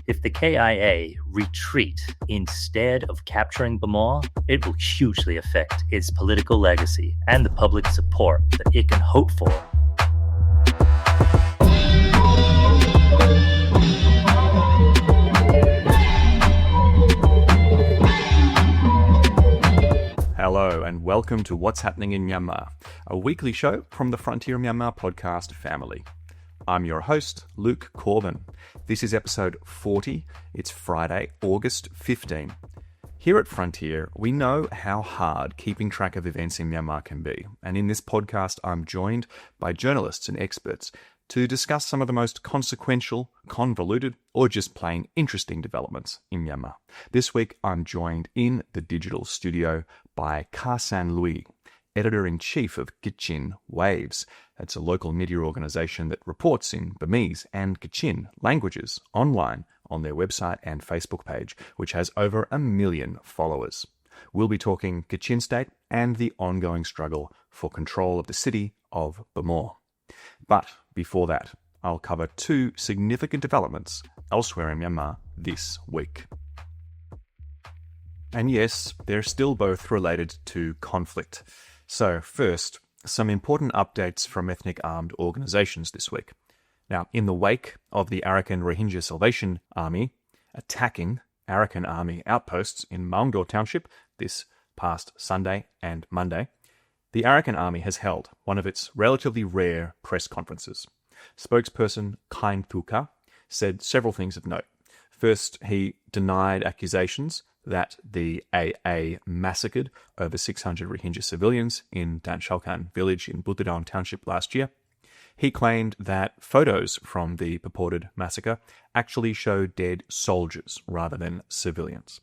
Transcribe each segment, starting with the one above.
If the KIA retreat instead of capturing Bhamo, it will hugely affect its political legacy and the public support that it can hope for. Hello and welcome to What's Happening in Myanmar, a weekly show from the Frontier Myanmar podcast family. I'm your host, Luke Corbin. This is episode 40. It's Friday, August 15. Here at Frontier, we know how hard keeping track of events in Myanmar can be, and in this podcast I'm joined by journalists and experts to discuss some of the most consequential, convoluted, or just plain interesting developments in Myanmar. This week I'm joined in the digital studio by Hka San Lwi, Editor-in-Chief of Kachin Waves. It's a local media organisation that reports in Burmese and Kachin languages online on their website and Facebook page, which has over 1 million followers. We'll be talking Kachin State and the ongoing struggle for control of the city of Bhamo. But before that, I'll cover two significant developments elsewhere in Myanmar this week. And yes, they're still both related to conflict. So first, some important updates from ethnic armed organisations this week. Now, in the wake of the Arakan Rohingya Salvation Army attacking Arakan Army outposts in Maungdaw Township this past Sunday and Monday, the Arakan Army has held one of its relatively rare press conferences. Spokesperson Khain Thuka said several things of note. First, he denied accusations that the AA massacred over 600 Rohingya civilians in Danshalkan village in Buthidaung Township last year. He claimed that photos from the purported massacre actually show dead soldiers rather than civilians.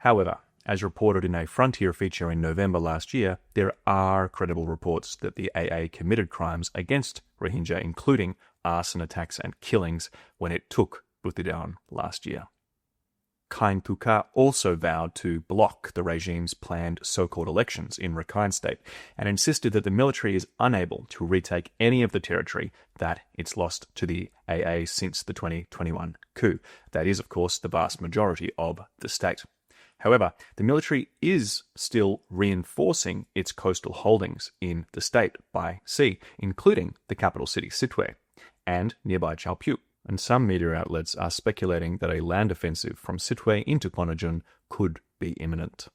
However, as reported in a Frontier feature in November last year, there are credible reports that the AA committed crimes against Rohingya, including arson attacks and killings, when it took Buthidaung last year. Khain Thuka also vowed to block the regime's planned so-called elections in Rakhine State and insisted that the military is unable to retake any of the territory that it's lost to the AA since the 2021 coup. That is, of course, the vast majority of the state. However, the military is still reinforcing its coastal holdings in the state by sea, including the capital city Sittwe and nearby Chaupyu. And some media outlets are speculating that a land offensive from Sittwe into Kwanajun could be imminent.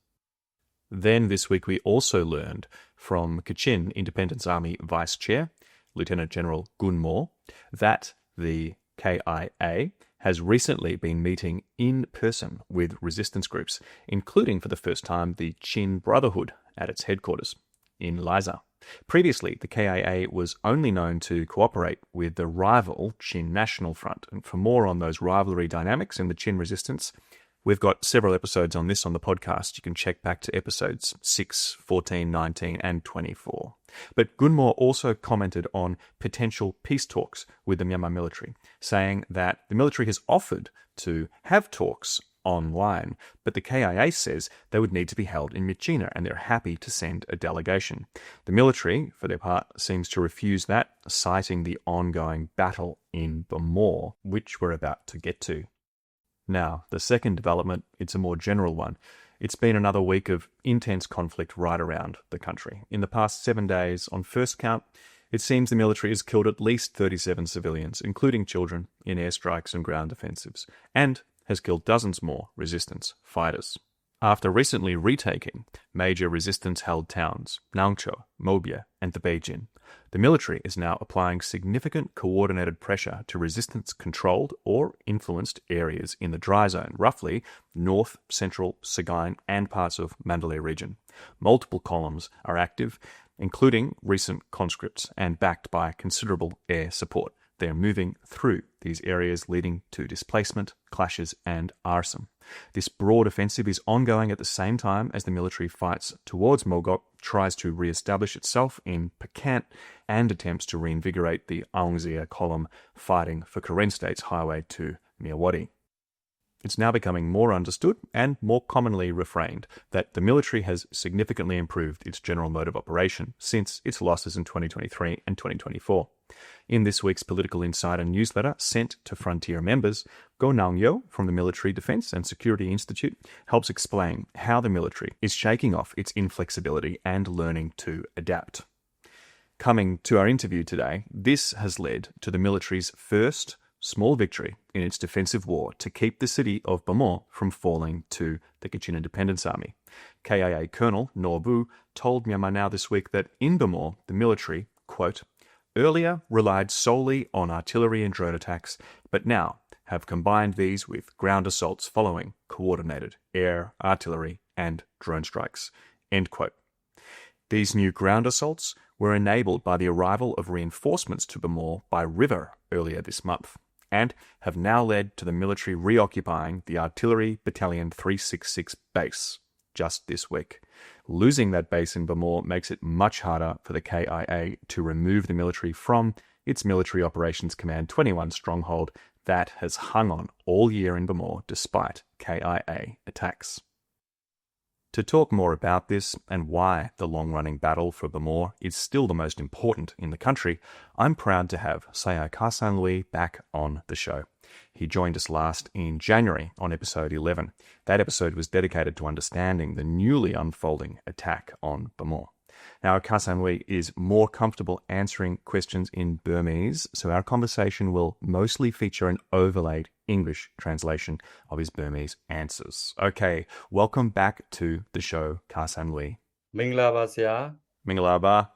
Then this week we also learned from Kachin Independence Army Vice Chair, Lieutenant General Gunmo, that the KIA has recently been meeting in person with resistance groups, including for the first time the Chin Brotherhood at its headquarters in Laiza. Previously, the KIA was only known to cooperate with the rival Chin National Front. And for more on those rivalry dynamics in the Chin resistance, we've got several episodes on this on the podcast. You can check back to episodes 6, 14, 19, and 24. But Gunmo also commented on potential peace talks with the Myanmar military, saying that the military has offered to have talks online, but the KIA says they would need to be held in Myitkyina, and they're happy to send a delegation. The military, for their part, seems to refuse that, citing the ongoing battle in Bhamo, which we're about to get to. Now, the second development, it's a more general one. It's been another week of intense conflict right around the country. In the past 7 days, on first count, it seems the military has killed at least 37 civilians, including children, in airstrikes and ground offensives, and has killed dozens more resistance fighters. After recently retaking major resistance-held towns, Nangcho, Mobya, and the Beijing, the military is now applying significant coordinated pressure to resistance-controlled or influenced areas in the dry zone, roughly north, central, Sagaing, and parts of Mandalay region. Multiple columns are active, including recent conscripts, and backed by considerable air support. They're moving through these areas, leading to displacement, clashes, and arson. This broad offensive is ongoing at the same time as the military fights towards Mogok, tries to re-establish itself in Pakant, and attempts to reinvigorate the Aungzia column fighting for Karen State's highway to Myawaddy. It's now becoming more understood and more commonly refrained that the military has significantly improved its general mode of operation since its losses in 2023 and 2024. In this week's Political Insider newsletter sent to Frontier members, Go Naung Yo from the Military Defense and Security Institute helps explain how the military is shaking off its inflexibility and learning to adapt. Coming to our interview today, this has led to the military's first small victory in its defensive war to keep the city of Bhamo from falling to the Kachin Independence Army. KIA Colonel Norbu told Myanmar Now this week that in Bhamo, the military, quote, earlier relied solely on artillery and drone attacks, but now have combined these with ground assaults following coordinated air, artillery, and drone strikes, end quote. These new ground assaults were enabled by the arrival of reinforcements to Bhamo by river earlier this month, and have now led to the military reoccupying the Artillery Battalion 366 base just this week. Losing that base in Bhamo makes it much harder for the KIA to remove the military from its Military Operations Command 21 stronghold that has hung on all year in Bhamo despite KIA attacks. To talk more about this and why the long-running battle for Bhamo is still the most important in the country, I'm proud to have Hka San Lwi back on the show. He joined us last in January on episode 11. That episode was dedicated to understanding the newly unfolding attack on Bhamo. Now, Hka San Lwi is more comfortable answering questions in Burmese, so our conversation will mostly feature an overlaid English translation of his Burmese answers. Okay, welcome back to the show, Hka San Lwi. Minglaba Sia. Mingalaba.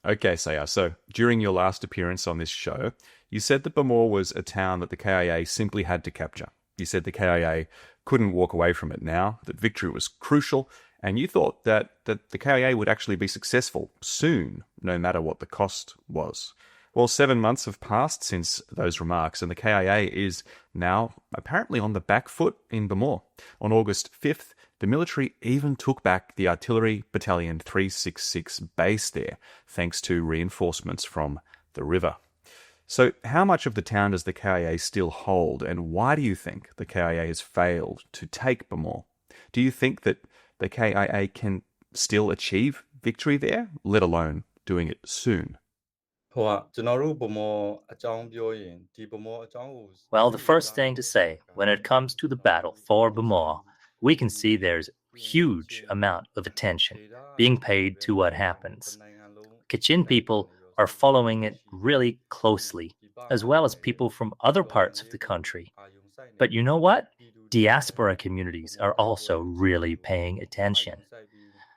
Okay, Saya, so during your last appearance on this show, you said that Bhamo was a town that the KIA simply had to capture. You said the KIA couldn't walk away from it now, that victory was crucial, and you thought that the KIA would actually be successful soon, no matter what the cost was. Well, 7 months have passed since those remarks, and the KIA is now apparently on the back foot in Bhamo. On August 5th, the military even took back the Artillery Battalion 366 base there, thanks to reinforcements from the river. So how much of the town does the KIA still hold, and why do you think the KIA has failed to take Bhamo? Do you think that the KIA can still achieve victory there, let alone doing it soon? Well, the first thing to say, when it comes to the battle for Bhamo, we can see there's a huge amount of attention being paid to what happens. Kachin people are following it really closely, as well as people from other parts of the country. But you know what? Diaspora communities are also really paying attention.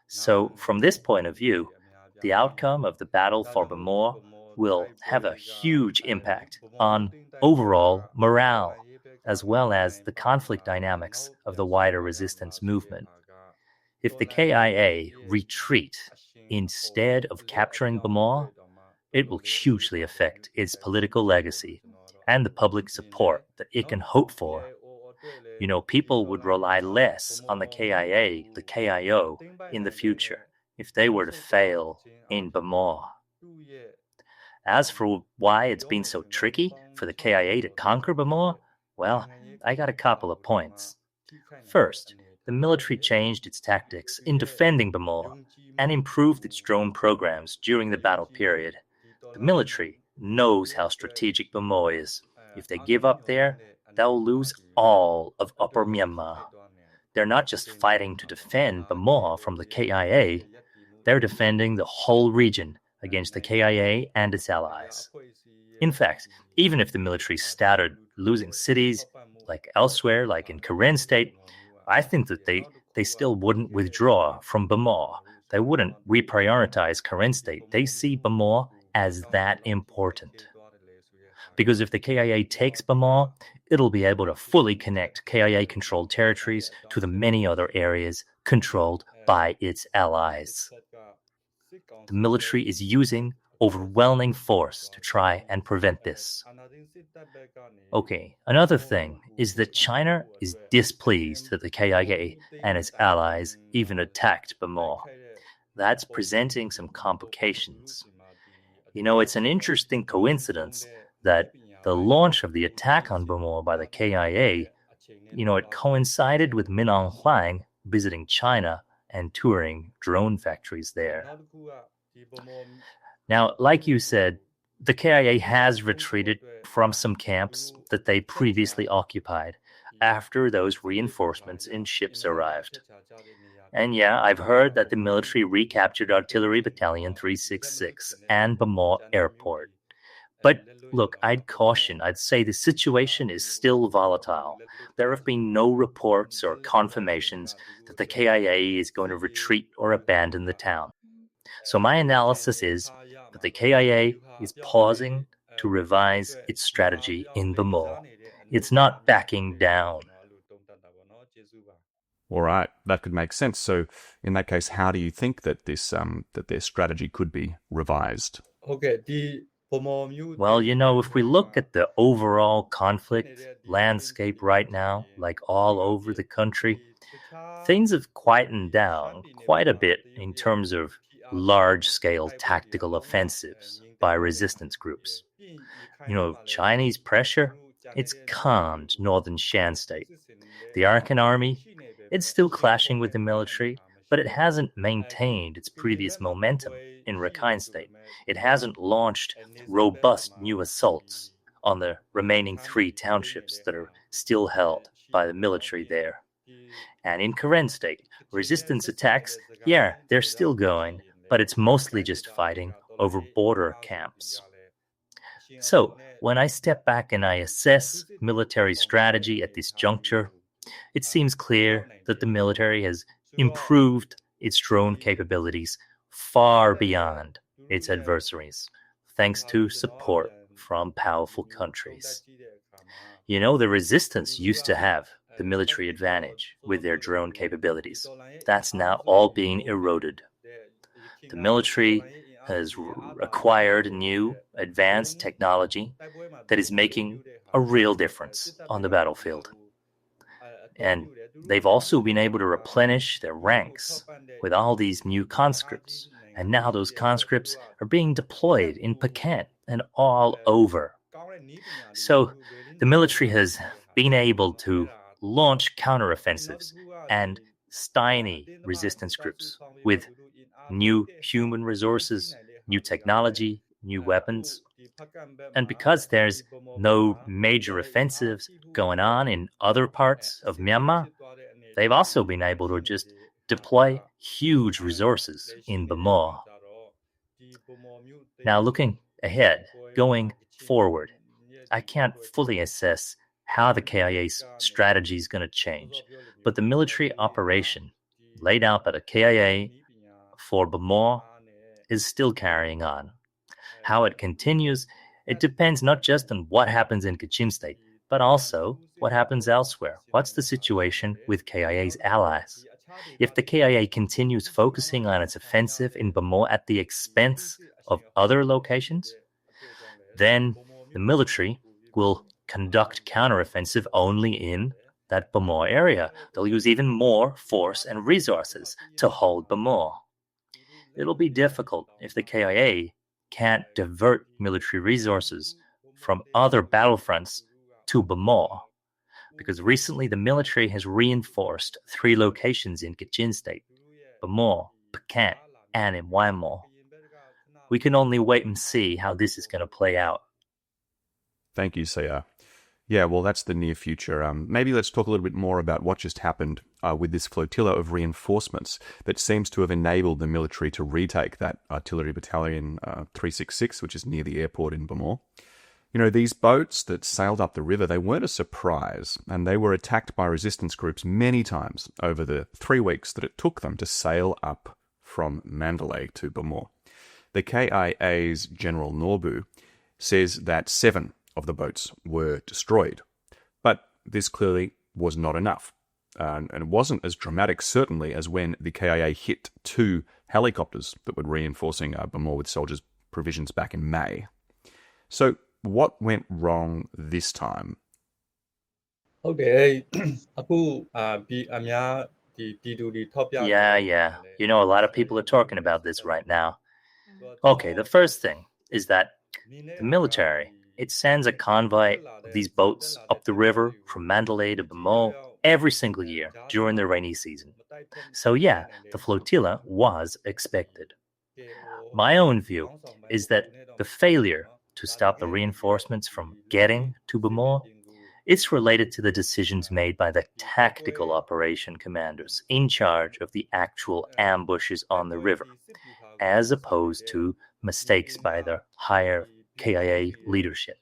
So from this point of view, the outcome of the battle for Bhamo will have a huge impact on overall morale, as well as the conflict dynamics of the wider resistance movement. If the KIA retreat instead of capturing Bhamo, it will hugely affect its political legacy and the public support that it can hope for. You know, people would rely less on the KIA, the KIO, in the future if they were to fail in Bhamo. As for why it's been so tricky for the KIA to conquer Bhamo, well, I got a couple of points. First, the military changed its tactics in defending Bhamo and improved its drone programs during the battle period. The military knows how strategic Bhamo is. If they give up there, they'll lose all of Upper Myanmar. They're not just fighting to defend Bhamo from the KIA, they're defending the whole region against the KIA and its allies. In fact, even if the military started losing cities, like elsewhere, like in Kachin State, I think that they still wouldn't withdraw from Bhamo. They wouldn't reprioritize Kachin State. They see Bhamo as that important. Because if the KIA takes Bhamo, it'll be able to fully connect KIA-controlled territories to the many other areas controlled by its allies. The military is using overwhelming force to try and prevent this. Okay, another thing is that China is displeased that the KIA and its allies even attacked Bhamo. That's presenting some complications. You know, it's an interesting coincidence that the launch of the attack on Bhamo by the KIA, it coincided with Min Aung Hlaing visiting China and touring drone factories there. Now, like you said, the KIA has retreated from some camps that they previously occupied after those reinforcements in ships arrived. And yeah, I've heard that the military recaptured Artillery Battalion 366 and Bhamo Airport. But look, I'd say the situation is still volatile. There have been no reports or confirmations that the KIA is going to retreat or abandon the town. So my analysis is that the KIA is pausing to revise its strategy in Bhamo. It's not backing down. All right, that could make sense. So, in that case, how do you think that that their strategy could be revised? Well, if we look at the overall conflict landscape right now, like all over the country, things have quietened down quite a bit in terms of large-scale tactical offensives by resistance groups. Chinese pressure, it's calmed northern Shan State. The Arakan army, it's still clashing with the military, but it hasn't maintained its previous momentum in Rakhine State. It hasn't launched robust new assaults on the remaining 3 townships that are still held by the military there. And in Kachin State, resistance attacks, yeah, they're still going, but it's mostly just fighting over border camps. So, when I step back and I assess military strategy at this juncture, it seems clear that the military has improved its drone capabilities far beyond its adversaries, thanks to support from powerful countries. The resistance used to have the military advantage with their drone capabilities. That's now all being eroded. The military has acquired new, advanced technology that is making a real difference on the battlefield. And they've also been able to replenish their ranks with all these new conscripts. And now those conscripts are being deployed in Pekan and all over. So the military has been able to launch counteroffensives and stymie resistance groups with new human resources, new technology, new weapons. And because there's no major offensives going on in other parts of Myanmar, they've also been able to just deploy huge resources in Bhamo. Now, looking ahead, going forward, I can't fully assess how the KIA's strategy is going to change, but the military operation laid out by the KIA for Bhamo is still carrying on. How it continues, it depends not just on what happens in Kachin State, but also what happens elsewhere. What's the situation with KIA's allies? If the KIA continues focusing on its offensive in Bhamo at the expense of other locations, then the military will conduct counteroffensive only in that Bhamo area. They'll use even more force and resources to hold Bhamo. It'll be difficult if the KIA can't divert military resources from other battlefronts to Bhamo, because recently the military has reinforced 3 locations in Kachin State, Bhamo, Pekan, and in Myanmar. We can only wait and see how this is going to play out. Thank you, Saya. Yeah, well, that's the near future. Maybe let's talk a little bit more about what just happened with this flotilla of reinforcements that seems to have enabled the military to retake that Artillery Battalion 366, which is near the airport in Bhamo. These boats that sailed up the river, they weren't a surprise, and they were attacked by resistance groups many times over the 3 weeks that it took them to sail up from Mandalay to Bhamo. The KIA's General Norbu says that 7 of the boats were destroyed. But this clearly was not enough. And it wasn't as dramatic, certainly, as when the KIA hit 2 helicopters that were reinforcing Bhamo with soldiers' provisions back in May. So, what went wrong this time? Yeah. A lot of people are talking about this right now. Okay, the first thing is that the military, it sends a convoy of these boats up the river from Mandalay to Bhamo every single year during the rainy season. So yeah, the flotilla was expected. My own view is that the failure to stop the reinforcements from getting to Bhamo, it's related to the decisions made by the tactical operation commanders in charge of the actual ambushes on the river, as opposed to mistakes by the higher KIA leadership.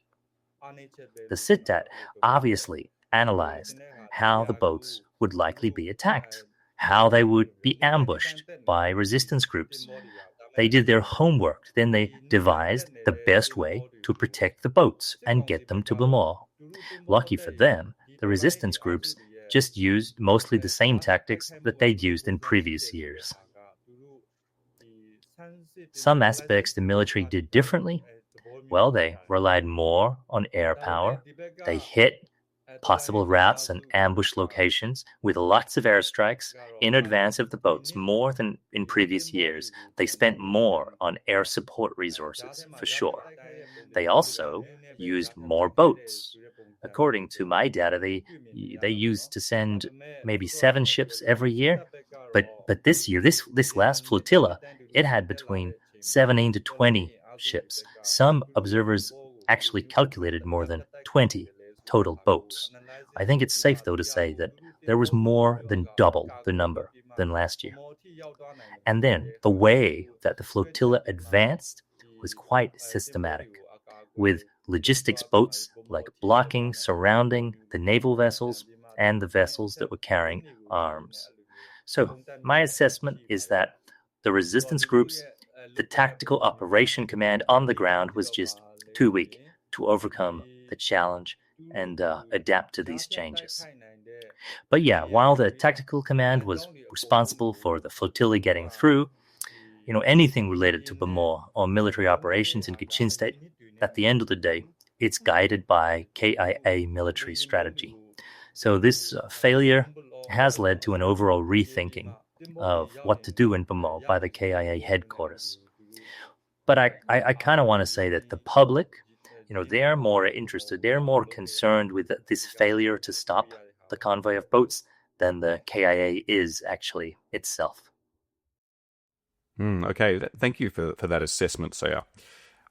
The SITAT obviously analyzed how the boats would likely be attacked, how they would be ambushed by resistance groups. They did their homework, then they devised the best way to protect the boats and get them to Bhamo. Lucky for them, the resistance groups just used mostly the same tactics that they'd used in previous years. Some aspects the military did differently. Well, they relied more on air power. They hit possible routes and ambush locations with lots of airstrikes in advance of the boats, more than in previous years. They spent more on air support resources, for sure. They also used more boats. According to my data, they used to send maybe 7 ships every year. But this year, this last flotilla, it had between 17 to 20 ships. Some observers actually calculated more than 20 total boats. I think it's safe, though, to say that there was more than double the number than last year. And then the way that the flotilla advanced was quite systematic, with logistics boats like blocking, surrounding the naval vessels and the vessels that were carrying arms. So my assessment is that the resistance groups, the tactical operation command on the ground was just too weak to overcome the challenge and adapt to these changes. But yeah, while the tactical command was responsible for the flotilla getting through, anything related to Bhamo or military operations in Kachin State, at the end of the day, it's guided by KIA military strategy. So this failure has led to an overall rethinking of what to do in Bhamo by the KIA headquarters. But I kind of want to say that the public, they're more interested, they're more concerned with this failure to stop the convoy of boats than the KIA is actually itself. Okay, thank you for that assessment, Saya.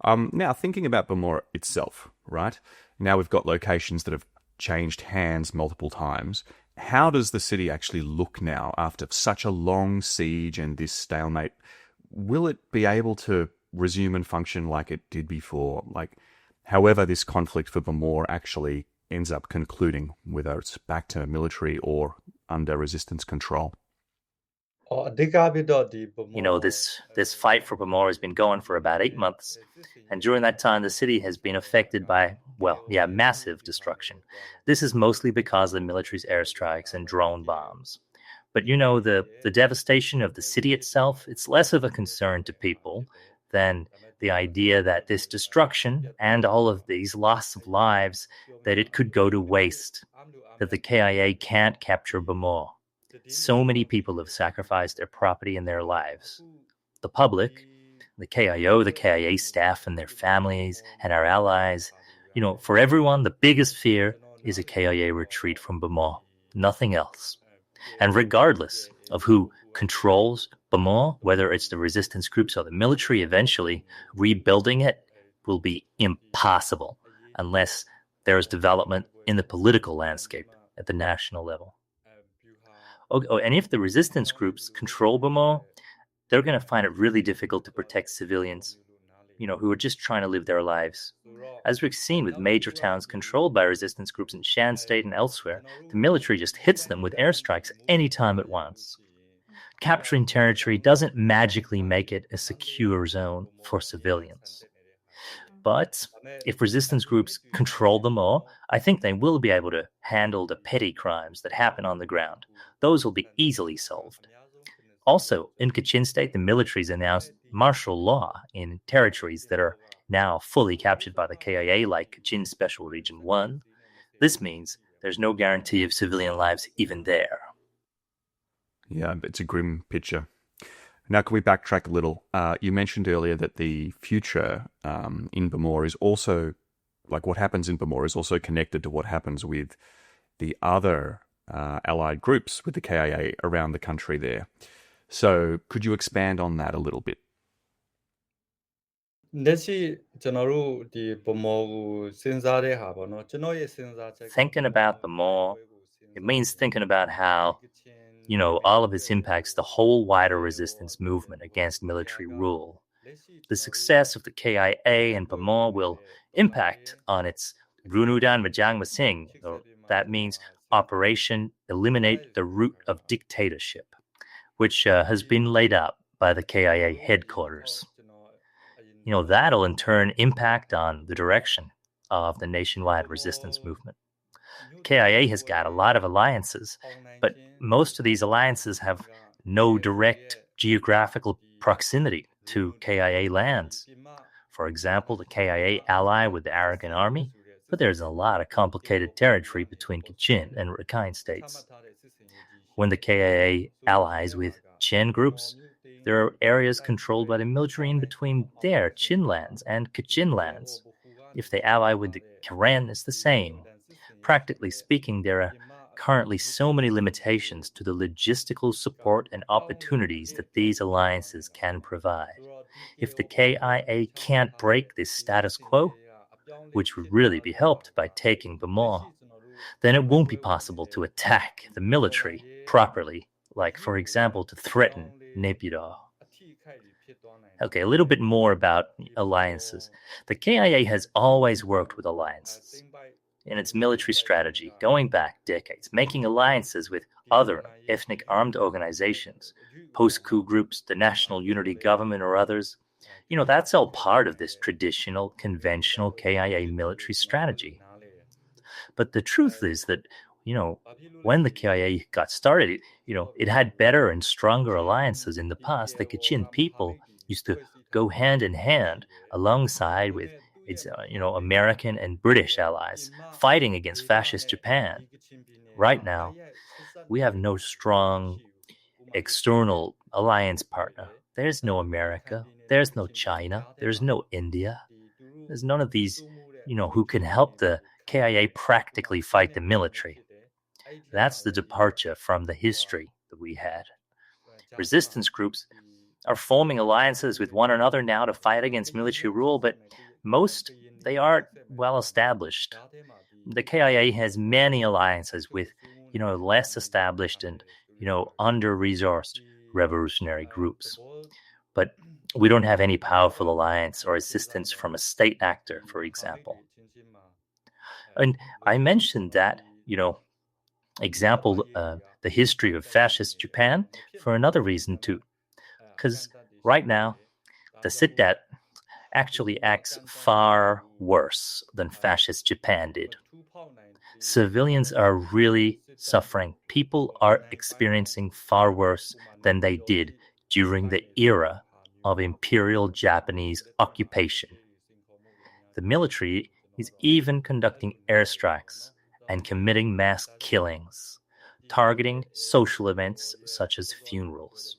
Now, thinking about Bhamo itself, right? Now we've got locations that have changed hands multiple times. How does the city actually look now after such a long siege and this stalemate? Will it be able to resume and function like it did before? However this conflict for Bhamo actually ends up concluding, whether it's back to military or under resistance control? This fight for Bhamo has been going for about 8 months, and during that time the city has been affected by, massive destruction. This is mostly because of the military's airstrikes and drone bombs. But the devastation of the city itself, it's less of a concern to people than the idea that this destruction and all of these loss of lives, that it could go to waste, that the KIA can't capture Bhamo. So many people have sacrificed their property and their lives. The public, the KIO, the KIA staff and their families and our allies, for everyone, the biggest fear is a KIA retreat from Bhamo, nothing else. And regardless of who controls Bhamo, whether it's the resistance groups or the military, eventually rebuilding it will be impossible unless there is development in the political landscape at the national level. And if the resistance groups control Bhamo, they're going to find it really difficult to protect civilians, who are just trying to live their lives. As we've seen with major towns controlled by resistance groups in Shan State and elsewhere, the military just hits them with airstrikes anytime it wants. Capturing territory doesn't magically make it a secure zone for civilians. But if resistance groups control them all, I think they will be able to handle the petty crimes that happen on the ground. Those will be easily solved. Also, in Kachin State, the military's announced martial law in territories that are now fully captured by the KIA, like Kachin Special Region 1. This means there's no guarantee of civilian lives even there. Yeah, it's a grim picture. Now, can we backtrack a little? You mentioned earlier that the future in Bhamo is also, what happens in Bhamo is also connected to what happens with the other allied groups with the KIA around the country there. So could you expand on that a little bit? Thinking about Bhamo, it means thinking about how, all of its impacts the whole wider resistance movement against military rule. The success of the KIA and Bhamo will impact on its Runudan Majang Masing, or that means Operation Eliminate the Root of Dictatorship, which has been laid out by the KIA headquarters. That'll in turn impact on the direction of the nationwide resistance movement. KIA has got a lot of alliances, but most of these alliances have no direct geographical proximity to KIA lands. For example, the KIA ally with the Arakan army, but there's a lot of complicated territory between Kachin and Rakhine states. When the KIA allies with Chen groups, there are areas controlled by the military in between their Chin lands and Kachin lands. If they ally with the Karen, it's the same. Practically speaking, there are currently so many limitations to the logistical support and opportunities that these alliances can provide. If the KIA can't break this status quo, which would really be helped by taking Bhamo, then it won't be possible to attack the military properly, like, for example, to threaten Naypyidaw. Okay, a little bit more about alliances. The KIA has always worked with alliances in its military strategy, going back decades, making alliances with other ethnic armed organizations, post-coup groups, the National Unity Government, or others. That's all part of this traditional, conventional KIA military strategy. But the truth is that, when the KIA got started, it had better and stronger alliances in the past. The Kachin people used to go hand in hand alongside with its, American and British allies, fighting against fascist Japan. Right now, we have no strong external alliance partner. There's no America. There's no China. There's no India. There's none of these, who can help the KIA practically fight the military. That's the departure from the history that we had. Resistance groups are forming alliances with one another now to fight against military rule, but most, they aren't well established. The KIA has many alliances with, less established and, under-resourced revolutionary groups. But we don't have any powerful alliance or assistance from a state actor, for example. And I mentioned that, example, the history of fascist Japan for another reason too. Because right now, the Sitat actually acts far worse than fascist Japan did. Civilians are really suffering. People are experiencing far worse than they did during the era of imperial Japanese occupation. The military is even conducting airstrikes and committing mass killings, targeting social events such as funerals.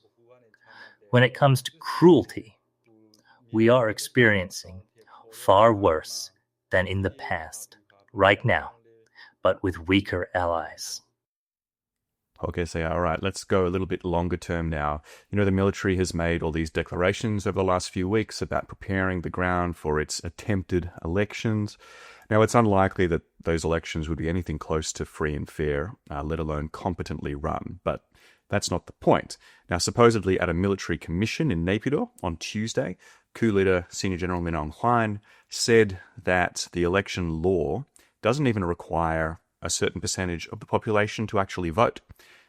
When it comes to cruelty, we are experiencing far worse than in the past, right now, but with weaker allies. Okay, so all right, let's go a little bit longer term now. The military has made all these declarations over the last few weeks about preparing the ground for its attempted elections. Now, it's unlikely that those elections would be anything close to free and fair, let alone competently run, but that's not the point. Now, supposedly at a military commission in Naypyidaw on Tuesday, coup leader Senior General Min Aung Hlaing said that the election law doesn't even require a certain percentage of the population to actually vote,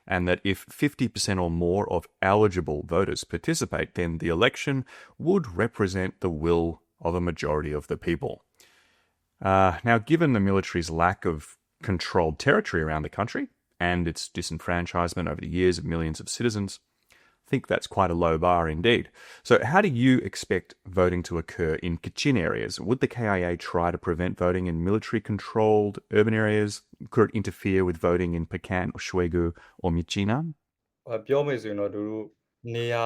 and that if 50% or more of eligible voters participate, then the election would represent the will of a majority of the people. Now, given the military's lack of controlled territory around the country and its disenfranchisement over the years of millions of citizens, I think that's quite a low bar indeed. So how do you expect voting to occur in Kachin areas? Would the KIA try to prevent voting in military-controlled urban areas? Could it interfere with voting in Pakan or Shwegu or Myitkyina? ပြောမယ်ဆိုရင်တော့သူတို့နေရာ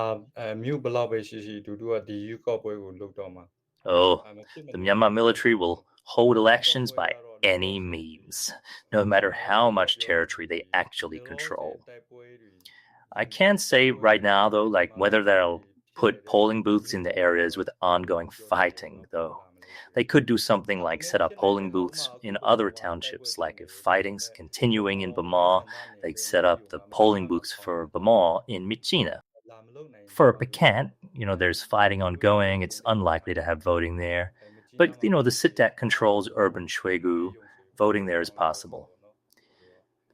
မြို့ဘလောက်ပဲရှိရှိသူတို့ကဒီရွေးကောက်ပွဲကိုလုပ်တော့မှာ Oh, the Myanmar military will hold elections by any means, no matter how much territory they actually control. I can't say right now, though, whether they'll put polling booths in the areas with ongoing fighting, though. They could do something like set up polling booths in other townships, like if fighting's continuing in Bhamo, they'd set up the polling booths for Bhamo in Myitkyina. For Pecan, there's fighting ongoing, it's unlikely to have voting there. But, the SITDAC controls urban Xuegu, voting there is possible.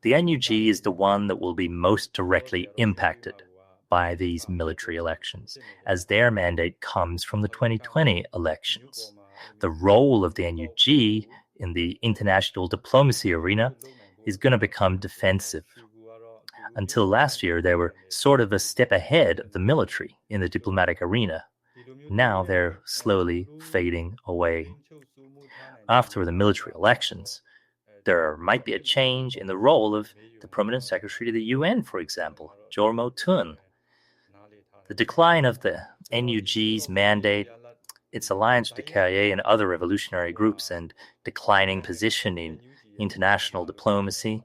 The NUG is the one that will be most directly impacted by these military elections, as their mandate comes from the 2020 elections. The role of the NUG in the international diplomacy arena is going to become defensive. Until last year, they were sort of a step ahead of the military in the diplomatic arena. Now they're slowly fading away. After the military elections, there might be a change in the role of the Permanent Secretary to the UN, for example, Jormo Tun. The decline of the NUG's mandate, its alliance with the KIA and other revolutionary groups, and declining position in international diplomacy,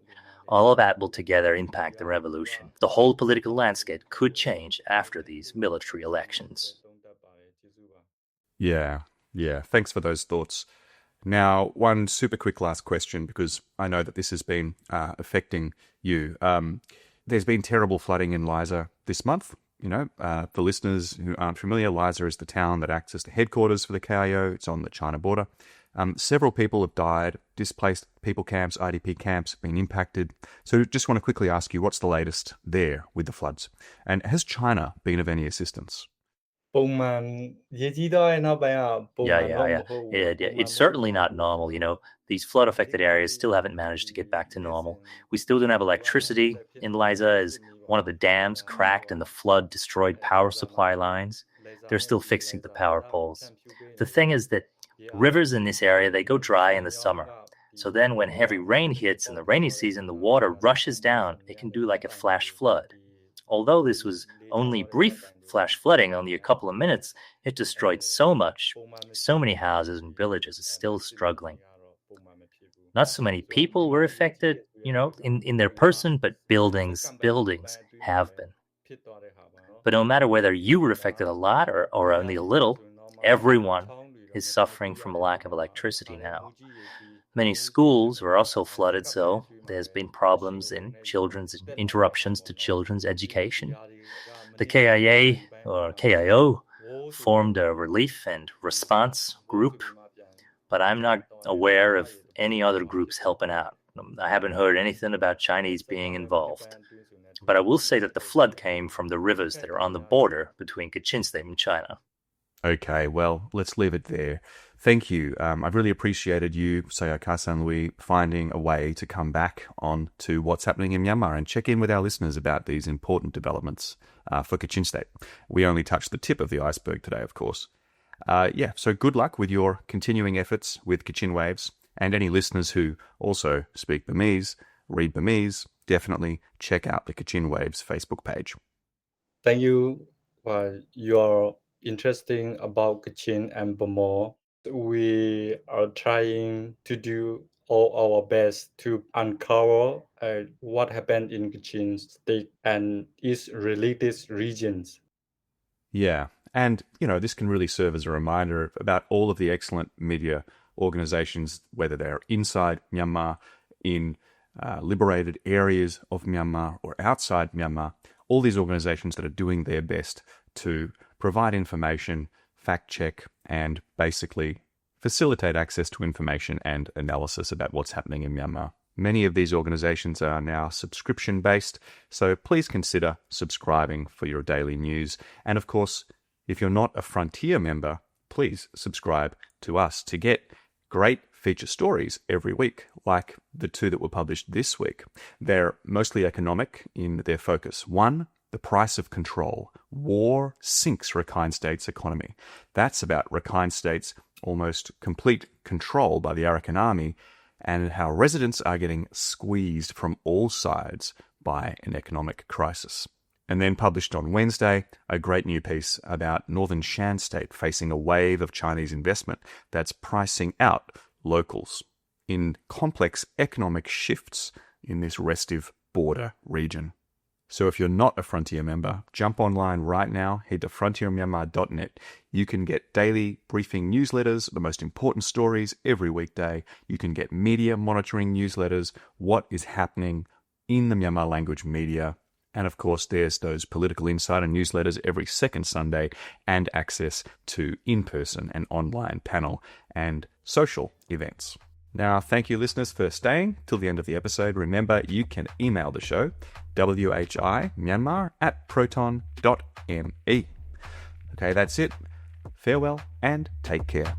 all of that will together impact the revolution. The whole political landscape could change after these military elections. Yeah. Thanks for those thoughts. Now, one super quick last question, because I know that this has been affecting you. There's been terrible flooding in Laiza this month. For listeners who aren't familiar, Laiza is the town that acts as the headquarters for the KIO. It's on the China border. Several people have died, displaced people camps, IDP camps have been impacted. So just want to quickly ask you, what's the latest there with the floods? And has China been of any assistance? It's certainly not normal. These flood-affected areas still haven't managed to get back to normal. We still don't have electricity in Laiza, as one of the dams cracked and the flood destroyed power supply lines. They're still fixing the power poles. The thing is that rivers in this area, they go dry in the summer. So then when heavy rain hits in the rainy season, the water rushes down. It can do like a flash flood. Although this was only brief flash flooding, only a couple of minutes, it destroyed so much. So many houses and villages are still struggling. Not so many people were affected, in their person, but buildings have been. But no matter whether you were affected a lot or only a little, everyone is suffering from a lack of electricity now. Many schools were also flooded, so there's been problems in interruptions to children's education. The KIA, or KIO, formed a relief and response group, but I'm not aware of any other groups helping out. I haven't heard anything about Chinese being involved. But I will say that the flood came from the rivers that are on the border between Kachin State and China. Okay, well, let's leave it there. Thank you. I've really appreciated you, Hka San Lwi, finding a way to come back on to what's happening in Myanmar and check in with our listeners about these important developments for Kachin State. We only touched the tip of the iceberg today, of course. So good luck with your continuing efforts with Kachin Waves, and any listeners who also speak Burmese, read Burmese, definitely check out the Kachin Waves Facebook page. Thank you for your interesting about Kachin and Bhamo. We are trying to do all our best to uncover what happened in Kachin State and its related regions. Yeah, and this can really serve as a reminder about all of the excellent media organizations, whether they're inside Myanmar, in liberated areas of Myanmar, or outside Myanmar. All these organizations that are doing their best to provide information, fact check, and basically facilitate access to information and analysis about what's happening in Myanmar. Many of these organizations are now subscription-based, so please consider subscribing for your daily news. And of course, if you're not a Frontier member, please subscribe to us to get great feature stories every week, like the two that were published this week. They're mostly economic in their focus. One, the price of control. War sinks Rakhine State's economy. That's about Rakhine State's almost complete control by the Arakan army, and how residents are getting squeezed from all sides by an economic crisis. And then published on Wednesday, a great new piece about northern Shan State facing a wave of Chinese investment that's pricing out locals in complex economic shifts in this restive border region. So if you're not a Frontier member, jump online right now, head to frontiermyanmar.net. You can get daily briefing newsletters, the most important stories every weekday. You can get media monitoring newsletters, what is happening in the Myanmar language media. And of course, there's those political insider newsletters every second Sunday and access to in-person and online panel and social events. Now, thank you, listeners, for staying till the end of the episode. Remember, you can email the show, whimyanmar@proton.me. Okay, that's it. Farewell and take care.